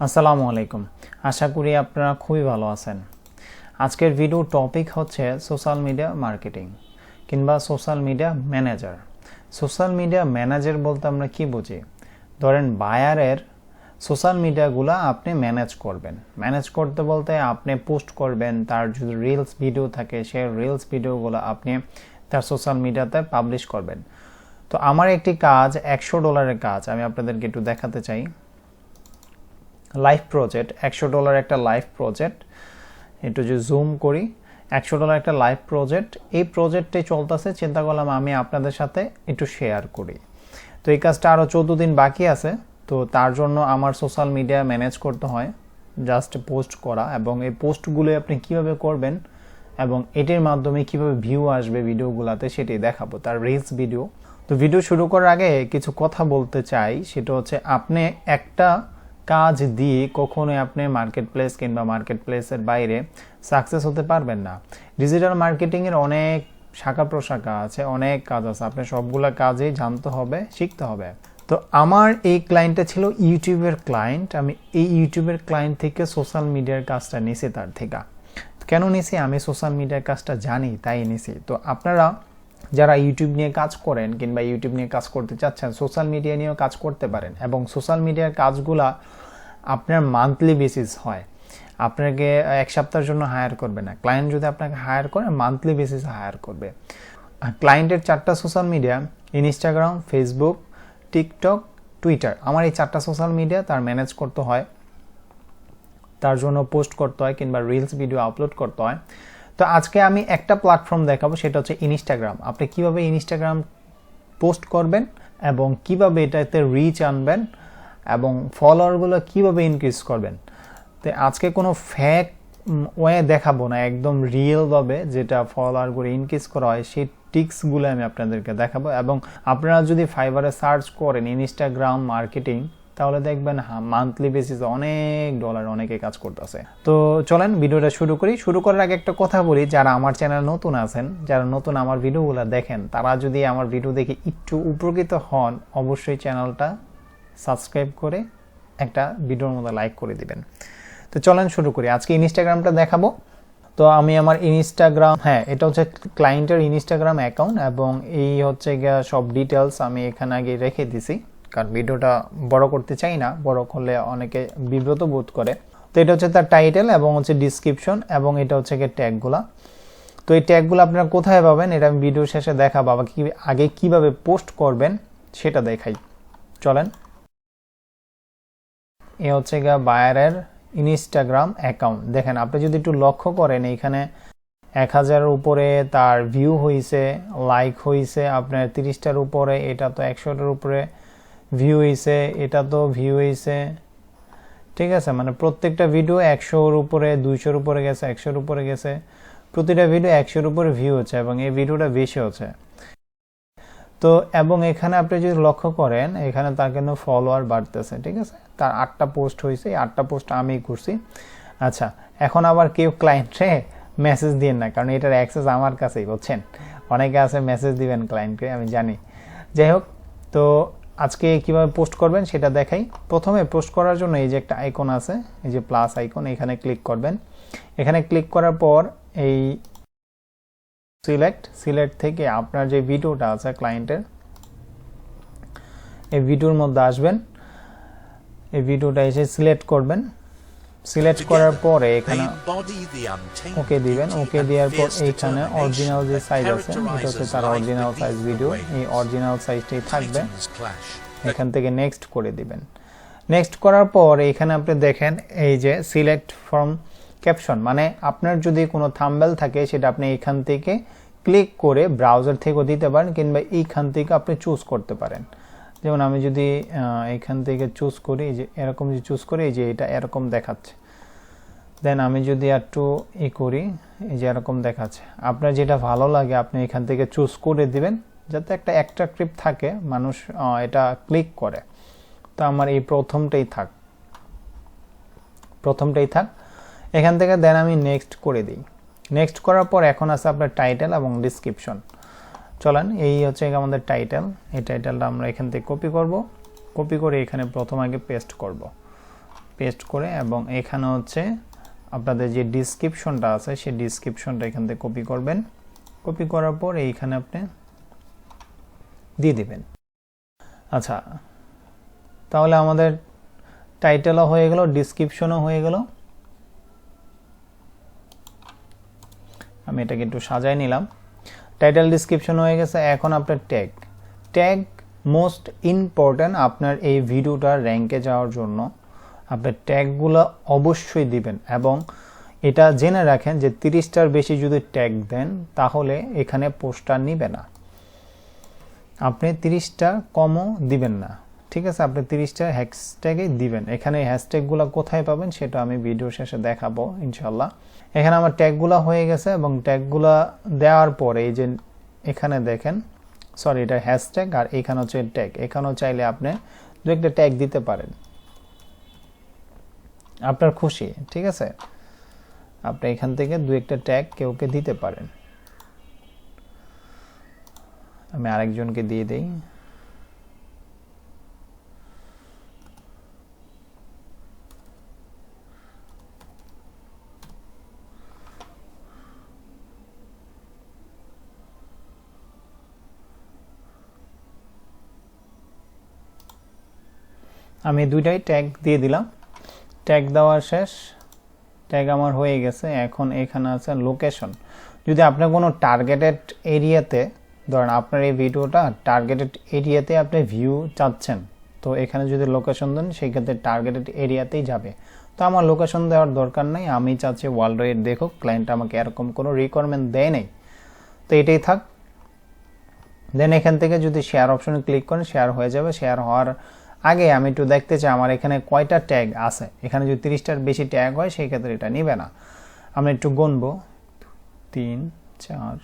আসসালামু আলাইকুম। আশা করি আপনারা খুবই ভালো আছেন। আজকের ভিডিও টপিক হচ্ছে সোশ্যাল মিডিয়া মার্কেটিং কিংবা social media manager. Social media manager বলতে আমরা কি বুঝি? ধরেন বায়ারের সোশ্যাল মিডিয়াগুলো আপনি ম্যানেজ করবেন। ম্যানেজ করতে বলতে আপনি পোস্ট করবেন, তার যদি রিলস ভিডিও থাকে সেই রিলস ভিডিওগুলো আপনি তার সোশ্যাল মিডিয়াতে পাবলিশ করবেন। তো আমার একটি কাজ $100 কাজ আমি আপনাদেরকে একটু দেখাতে চাই। লাইভ প্রজেক্ট, $100 একটা লাইভ প্রজেক্ট, একটু যদি জুম করি, $100 একটা লাইভ প্রজেক্ট। এই প্রজেক্টে চলতেছে, চিন্তা করলাম আমি আপনাদের সাথে একটু শেয়ার করি। তো এই কাজটা আরও 14 দিন বাকি আছে। তো তার জন্য আমার সোশ্যাল মিডিয়া ম্যানেজ করতে হয়, জাস্ট পোস্ট করা, এবং এই পোস্টগুলো আপনি কিভাবে করবেন এবং এটির মাধ্যমে কিভাবে ভিউ আসবে ভিডিওগুলোতে সেটাই দেখাবো, তার রিলস ভিডিও। তো ভিডিও শুরু করার আগে কিছু কথা বলতে চাই, সেটা হচ্ছে আপনি একটা কাজ দিয়ে কখনোই আপনি মার্কেট প্লেস কিংবা মার্কেট প্লেসের বাইরে সাকসেস হতে পারবেন না। ডিজিটাল মার্কেটিংয়ের অনেক শাখা প্রশাখা আছে, অনেক কাজ আছে, আপনি সবগুলা কাজেই জানতে হবে, শিখতে হবে। তো আমার এই ক্লায়েন্টটা ছিল ইউটিউবের ক্লায়েন্ট। আমি এই ইউটিউবের ক্লায়েন্ট থেকে সোশ্যাল মিডিয়ার কাজটা নিছি তার থেকে। কেন নিছি? আমি সোশ্যাল মিডিয়ার কাজটা জানি তাই নিছি। তো আপনারা যারা ইউটিউব নিয়ে কাজ করেন কিংবা ইউটিউব নিয়ে কাজ করতে চাচ্ছেন, সোশ্যাল মিডিয়া নিয়েও কাজ করতে পারেন, এবং সোশ্যাল মিডিয়ার কাজগুলা আপনার মান্থলি বেসিস হয়। আপনাকে এক সপ্তাহের জন্য হায়ার করবে না। ক্লায়েন্ট যদি আপনাকে হায়ার করে মান্থলি বেসিসে হায়ার করবে। ক্লায়েন্টের 4টা social media, Instagram, Facebook, TikTok, Twitter. আমার এই 4টা সোশ্যাল মিডিয়া তার ম্যানেজ করতে হয়, তার জন্য পোস্ট করতে হয় কিংবা রিলস ভিডিও আপলোড করতে হয়। তো আজকে আমি একটা প্ল্যাটফর্ম দেখাবো, সেটা হচ্ছে ইনস্টাগ্রাম। আপনি কিভাবে ইনস্টাগ্রাম পোস্ট করবেন এবং কিভাবে এটাতে রিচ আনবেন এবং ফলোয়ারগুলো কিভাবে ইনক্রিজ করবেন। তো আজকে কোনো ফেক ওয়ে দেখাবো না, একদম রিয়েলভাবে যেটা ফলোয়ারগুলো ইনক্রিজ করা হয় সেই টিক্সগুলো আমি আপনাদেরকে দেখাবো। এবং আপনারা যদি ফাইবারে সার্চ করেন ইনস্টাগ্রাম মার্কেটিং, তাহলে দেখবেন মান্থলি বেসিসে অনেক ডলার অনেকে কাজ করতেছে। তো চলেন ভিডিওটা শুরু করি। শুরু করার আগে একটা কথা বলি, যারা আমার চ্যানেল নতুন আছেন, যারা নতুন আমার ভিডিওগুলো দেখেন, তারা যদি আমার ভিডিও দেখে একটু উপকৃত হন, অবশ্যই চ্যানেলটা সাবস্ক্রাইব করে একটা ভিডিওর মধ্যে লাইক করে দিবেন। তো চলেন শুরু করি। আজকে ইনস্টাগ্রামটা দেখাবো। তো আমি আমার ইনস্টাগ্রাম, এটা হচ্ছে ক্লায়েন্টের ইনস্টাগ্রাম অ্যাকাউন্ট, এবং এই হচ্ছে সব ডিটেলস আমি এখানে আগে রেখে দিছি, কারণ ভিডিওটা বড় করতে চাই না, বড় করলে অনেকে বিব্রত বোধ করে। তো এটা হচ্ছে তার টাইটেল এবং হচ্ছে ডিসক্রিপশন, এবং এটা হচ্ছে ট্যাগগুলা। তো এই ট্যাগগুলো আপনারা কোথায় পাবেন এটা আমি ভিডিও শেষে দেখাবো, আবার আগে কিভাবে পোস্ট করবেন সেটা দেখাই। চলেন। এ হচ্ছে বায়ারের ইনস্টাগ্রাম অ্যাকাউন্ট। দেখেন, আপনি যদি একটু লক্ষ্য করেন, এইখানে 1000-এর উপরে তার ভিউ হয়েছে, লাইক হয়েছে আপনার 30টার উপরে, এটা তো 100টার উপরে ভিউ হয়েছে, এটা তো ভিউ হয়েছে, ঠিক আছে। মানে প্রত্যেকটা ভিডিও 100-এর উপরে, 200-এর উপরে গেছে, 100-এর উপরে গেছে, প্রতিটা ভিডিও 100-এর উপরে ভিউ হচ্ছে, এবং এই ভিডিওটা বেশি হচ্ছে। তো এবং এখানে আপনি যদি লক্ষ্য করেন, এখানে তার কিন্তু ফলোয়ার বাড়তেছে, ঠিক আছে। তার 8টা পোস্ট হয়েছে, এই 8টা পোস্ট আমি করছি। আচ্ছা, এখন আবার কেউ ক্লায়েন্টে মেসেজ দিন না, কারণ এটার অ্যাক্সেস আমার কাছেই, বুঝছেন। অনেকে আছে মেসেজ দিবেন ক্লায়েন্টকে, আমি জানি। যাই হোক, তো আজকে কিভাবে পোস্ট করবেন সেটা দেখাই। প্রথমে পোস্ট করার জন্য এই যে একটা আইকন আছে, এই যে প্লাস আইকন, এখানে ক্লিক করবেন। এখানে ক্লিক করার পর এই সিলেক্ট থেকে আপনার যে ভিডিওটা আছে ক্লায়েন্টের, এই ভিডিওর মধ্যে আসবেন। এই ভিডিওটা এসে সিলেক্ট করবেন। সিলেক্ট করার পরে এখানে ওকে দিবেন। ওকে দেওয়ার পর এইখানে অরিজিনাল যে সাইজ আছে, এটা হচ্ছে তার অরিজিনাল সাইজ ভিডিও, এই অরিজিনাল সাইজটাই থাকবে। এখান থেকে নেক্সট করে দিবেন। নেক্সট করার পর এখানে আপনি দেখেন এই যে সিলেক্ট ফ্রম ক্যাপশন, মানে আপনার যদি কোনো থাম্বনেল থাকে সেটা আপনি এখান থেকে ক্লিক করে ব্রাউজার থেকেও দিতে পারেন, কিংবা এইখান থেকে আপনি চুজ করতে পারেন। যেমন আমি যদি এখান থেকে চুজ করি, যে এরকম যে চুজ করি, এই যে এটা এরকম দেখাচ্ছে। দেন আমি যদি একটু করি, এই যে এরকম দেখাচ্ছে। আপনার যেটা ভালো লাগে আপনি এখান থেকে চুজ করে দিবেন, যাতে একটা অ্যাট্রাকটিভ থাকে, মানুষ এটা ক্লিক করে। তো আমার এই প্রথমটাই থাক। এখান থেকে দেন আমি নেক্সট করে দিই। নেক্সট করার পর এখন আছে আপনার টাইটেল এবং ডিসক্রিপশন। চলেন, এই হচ্ছে আমাদের টাইটেল। এই টাইটেলটা আমরা এখান থেকে কপি করে এখানে প্রথম আগে পেস্ট করব। পেস্ট করে এবং এখানে হচ্ছে আপনাদের যে ডেসক্রিপশনটা আছে সেই ডেসক্রিপশনটা এখান থেকে কপি করবেন। কপি করার পর এইখানে আপনি দিয়ে দিবেন। আচ্ছা, তাহলে আমাদের টাইটেলও হয়ে গেল, ডেসক্রিপশনও হয়ে গেল। আমি এটাকে একটু সাজাই নিলাম। টাইটেল ডেসক্রিপশন হয়ে গেছে। এখন আপনার ট্যাগ মোস্ট ইম্পর্টেন্ট আপনার এই ভিডিওটা র্যাঙ্কে যাওয়ার জন্য। আপনার ট্যাগগুলো অবশ্যই দিবেন এবং এটা জেনে রাখেন যে 30টার বেশি যদি ট্যাগ দেন তাহলে এখানে পোস্টার নিবে না। আপনি 30টা কমও দিবেন না, ঠিক আছে? আপনি 30টা হ্যাশট্যাগই দিবেন। এখানে হ্যাশট্যাগুলো কোথায় পাবেন সেটা আমি ভিডিও শেষে দেখাবো ইনশাল্লাহ। এখানে আমার ট্যাগগুলো হয়ে গেছে এবং ট্যাগগুলো দেওয়ার পরে এই যে এখানে দেখেন, সরি এটা হ্যাশট্যাগ আর এখানে হচ্ছে ট্যাগ। এখানেও চাইলে আপনি দু একটা ট্যাগ দিতে পারেন, আপনার খুশি, ঠিক আছে? আপনি এখান থেকে দু একটা ট্যাগ কেউকে দিতে পারেন। আমি আরেকজনকে দিয়ে দেই। আমি দুইটাই ট্যাগ দিয়ে দিলাম। ট্যাগ দেওয়া শেষ, ট্যাগ আমার হয়ে গেছে। এখন এখানে আছে লোকেশন। যদি আপনার কোনো টার্গেটেড এরিয়াতে, ধরেন আপনার এই ভিডিওটা টার্গেটেড এরিয়াতে আপনি ভিউ চাচ্ছেন, তো এখানে যদি লোকেশন দেন সেই ক্ষেত্রে টার্গেটেড এরিয়াতেই যাবে। তো আমার লোকেশন দেওয়ার দরকার নেই, আমি চাচ্ছি ওয়ার্ল্ড ওয়াইড দেখুক, ক্লায়েন্ট আমাকে এরকম কোনো রিকোয়ারমেন্ট দেয় নেই, তো এটাই থাক। দেন এখান থেকে যদি শেয়ার অপশনে ক্লিক করেন শেয়ার হয়ে যাবে। শেয়ার হওয়ার আগে আমি একটু দেখতে চাই আমার এখানে কয়টা ট্যাগ আছে। এখানে যদি 30টার বেশি ট্যাগ হয় সেই ক্ষেত্রে এটা নিবে না। আমরা একটু গুনবো, 3 4।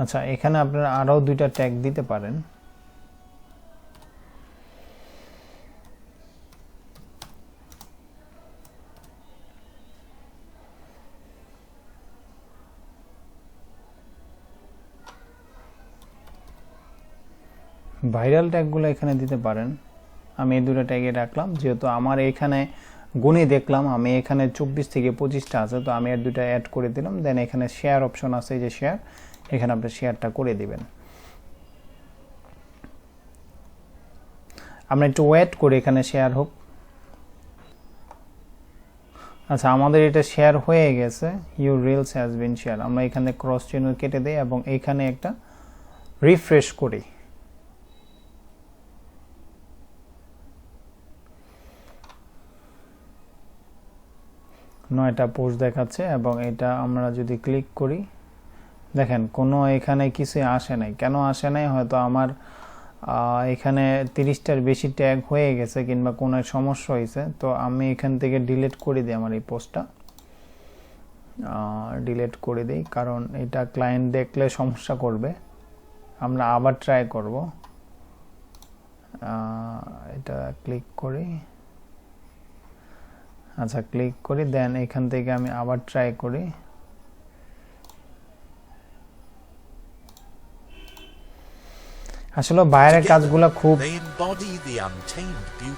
আচ্ছা, এখানে আপনারা আরও দুইটা ট্যাগ দিতে পারেন। ভাইরাল ট্যাগগুলো এখানে দিতে পারেন। আমি এই দুটো ট্যাগে রাখলাম, যেহেতু আমার এখানে গুণে দেখলাম আমি এখানে 24 থেকে 25টা আছে, তো আমি এর দুটো অ্যাড করে দিলাম। দেন এখানে শেয়ার অপশন আছে, এই যে শেয়ার, এখানে আপনি শেয়ারটা করে দিবেন। আমরা একটু ওয়েট করে এখানে শেয়ার হোক। আচ্ছা, আমাদের এটা শেয়ার হয়ে গেছে। Your reels has been share. আমরা এখানে ক্রস চিহ্ন কেটে দিই এবং এখানে একটা রিফ্রেশ করি। নয়টা পোস্ট দেখাচ্ছে এবং এটা আমরা যদি ক্লিক করি, দেখেন কোনো এখানে কিছু আসে নাই। কেন আসে নাই? হয়তো আমার এখানে 30টার বেশি ট্যাগ হয়ে গেছে কিংবা কোনো সমস্যা হয়েছে। তো আমি এখান থেকে ডিলিট করে দিই, আমার এই পোস্টটা ডিলিট করে দিই, কারণ এটা ক্লায়েন্ট দেখলে সমস্যা করবে। আমরা আবার ট্রাই করব। এটা ক্লিক করি, আচ্ছা ক্লিক করি, দেন এখান থেকে আমি আবার ট্রাই করি। আসলে বাইরের কাজগুলো খুব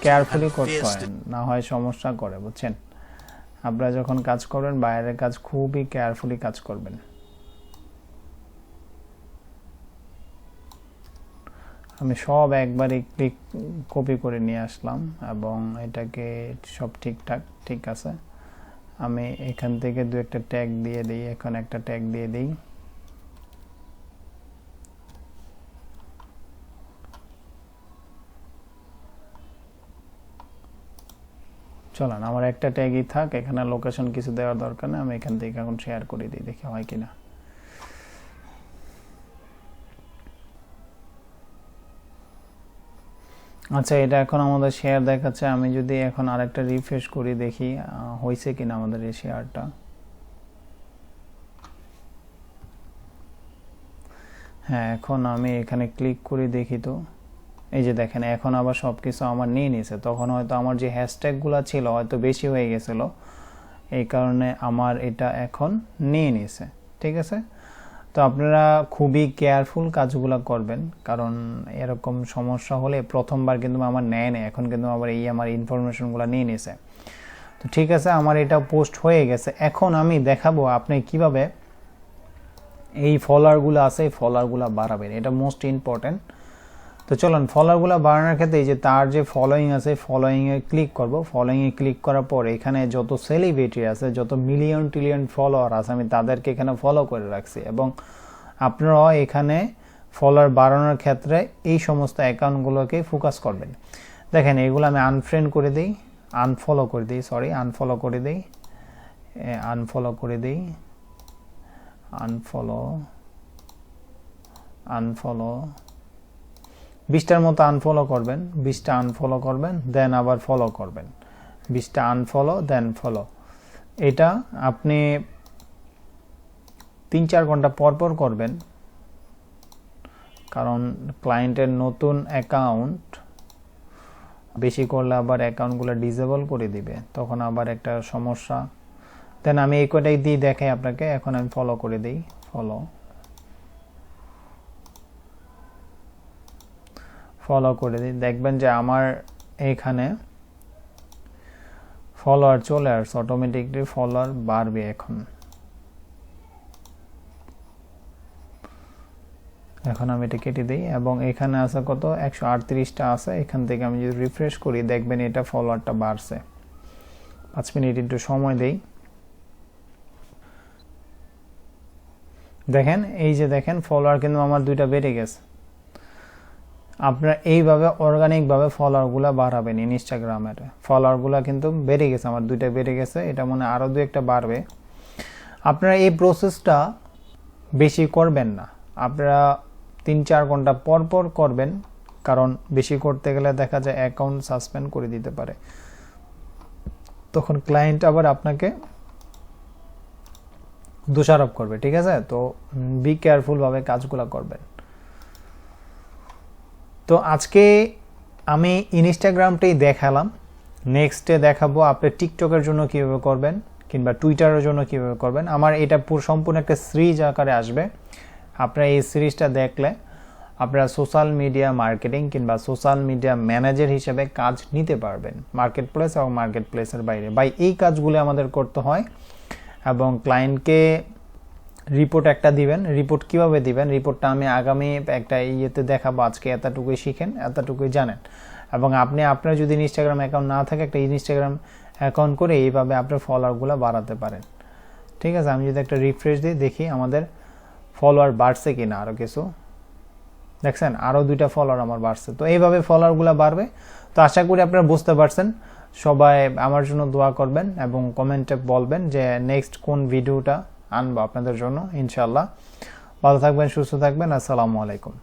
কেয়ারফুলি করতে হয়, না হয় সমস্যা করে, বুঝছেন? আপনারা যখন কাজ করবেন বাইরের কাজ খুবই কেয়ারফুলি কাজ করবেন। আমি সব একবারে ক্লিক কপি করে নিয়ে আসলাম এবং এটাকে সব ঠিকঠাক ঠিক আছে। আমি এখান থেকে দু একটা ট্যাগ দিয়ে দিই। এখন একটা ট্যাগ দিয়ে দিই। চলেন, আমার একটা ট্যাগই থাক, এখানে লোকেশন কিছু দেওয়ার দরকার নেই। আমি এখান থেকে এখন শেয়ার করে দিই, দেখি হয় কিনা। আচ্ছা, এটা এখন আমাদের শেয়ার দেখাচ্ছে। আমি যদি এখন আরেকটা রিফ্রেশ করি, দেখি হয়েছে কিনা আমাদের এই শেয়ারটা। হ্যাঁ, এখন আমি এখানে ক্লিক করে দেখি, তো এই যে দেখেন এখন আবার সব কিছু আমার নিয়ে নিয়েছে। তখন হয়তো আমার যে হ্যাশট্যাগুলো ছিল হয়তো বেশি হয়ে গেছিলো, এই কারণে আমার এটা এখন নিয়ে নিয়েছে, ঠিক আছে? তো আপনারা খুবই কেয়ারফুল কাজগুলো করবেন, কারণ এরকম সমস্যা হলে প্রথমবার কিন্তু আমার নেয় না, এখন কিন্তু আবার আমার ইনফরমেশনগুলো নিয়ে নিছে। তো ঠিক আছে, আমার এটা পোস্ট হয়ে গেছে। এখন আমি দেখাবো আপনি কিভাবে এই ফলোয়ারগুলো আছে এই ফলোয়ারগুলো বাড়াবেন, এটা মোস্ট ইম্পর্টেন্ট। তো চলুন, ফলোয়ারগুলো বাড়ানোর ক্ষেত্রে এই যে তার যে ফলোয়িং আছে, ফলোয়িংয়ে ক্লিক করব। ফলোয়িংয়ে ক্লিক করার পর এখানে যত সেলিব্রিটি আছে, যত মিলিয়ন ট্রিলিয়ন ফলোয়ার আছে, আমি তাদেরকে এখানে ফলো করে রাখছি। এবং আপনারাও এখানে ফলোয়ার বাড়ানোর ক্ষেত্রে এই সমস্ত অ্যাকাউন্টগুলোকে ফোকাস করবেন। দেখেন, এগুলো আমি আনফ্রেন্ড করে দিই, আনফলো করে দিই, আনফলো করে দিই, আনফলো 20টার মতো আনফলো করবেন, 20টা আনফলো করবেন, দেন আবার ফলো করবেন, 20টা আনফলো দেন ফলো। এটা আপনি 3-4 ঘন্টা পর পর করবেন, কারণ ক্লায়েন্টের নতুন অ্যাকাউন্ট বেশি করলে আবার অ্যাকাউন্টগুলো ডিসেবল করে দিবে, তখন আবার একটা সমস্যা। দেন আমি এই কটাই দিয়ে দেখাই আপনাকে। এখন আমি ফলো করে দিই, ফলো করে দিই, দেখবেন যে আমার এখানে ফলোয়ার চলে আসছে, অটোমেটিকলি ফলোয়ার বাড়বে। এখন আমি এটা কেটে দিই এবং এখানে আছে কত, 138টা আছে। এখান থেকে আমি যদি রিফ্রেশ করি, দেখবেন এটা ফলোয়ারটা বাড়ছে। 5 মিনিট একটু সময় দেই। দেখেন, এই যে দেখেন ফলোয়ার কিন্তু আমার 2টা বেড়ে গেছে। আপনারা এইভাবে অর্গানিকভাবে ফলোয়ারগুলো বাড়াবেন। ইনস্টাগ্রামের ফলোয়ারগুলো কিন্তু বেড়ে গেছে, আমার 2টা বেড়ে গেছে, এটা মনে আরও 2-1টা বাড়বে। আপনারা এই প্রসেসটা বেশি করবেন না, আপনারা 3-4 ঘন্টা পর পর করবেন, কারণ বেশি করতে গেলে দেখা যায় অ্যাকাউন্ট সাসপেন্ড করে দিতে পারে, তখন ক্লায়েন্ট আবার আপনাকে দোষারোপ করবে। ঠিক আছে, তো বি কেয়ারফুল ভাবে কাজগুলো করবেন। তো আজকে আমি ইনস্টাগ্রামটাই দেখালাম, নেক্সটে দেখাবো আপনি টিকটকের জন্য কিভাবে করবেন কিংবা টুইটারের জন্য কিভাবে করবেন। আমার এটা সম্পূর্ণ একটা সিরিজ আকারে আসবে। আপনারা এই সিরিজটা দেখলে আপনারা সোশ্যাল মিডিয়া মার্কেটিং কিংবা সোশ্যাল মিডিয়া ম্যানেজার হিসেবে কাজ নিতে পারবেন, মার্কেট প্লেস এবং মার্কেট প্লেসের বাইরে। এই কাজগুলো আমাদের করতে হয় এবং ক্লায়েন্টকে রিপোর্ট একটা দিবেন। রিপোর্ট কিভাবে দিবেন, রিপোর্টটা আমি আগামী একটা ইয়েতে দেখাবো। আজকে এতটুকুই শিখেন, এতটুকুই জানেন। এবং আপনার যদি ইনস্টাগ্রাম অ্যাকাউন্ট না থাকে, একটা ইনস্টাগ্রাম অ্যাকাউন্ট করে এইভাবে আপনার ফলোয়ারগুলো বাড়াতে পারেন। ঠিক আছে, আমি যদি একটা রিফ্রেশ দিই, দেখি আমাদের ফলোয়ার বাড়ছে কিনা। আরও কিছু দেখছেন, আরও 2টা ফলোয়ার আমার বাড়ছে। তো এইভাবে ফলোয়ারগুলো বাড়বে। তো আশা করি আপনারা বুঝতে পারছেন। সবাই আমার জন্য দোয়া করবেন এবং কমেন্টে বলবেন যে নেক্সট কোন ভিডিওটা আনবো আপনাদের জন্য। ইনশাআল্লাহ ভালো থাকবেন, সুস্থ থাকবেন। আসসালামু আলাইকুম।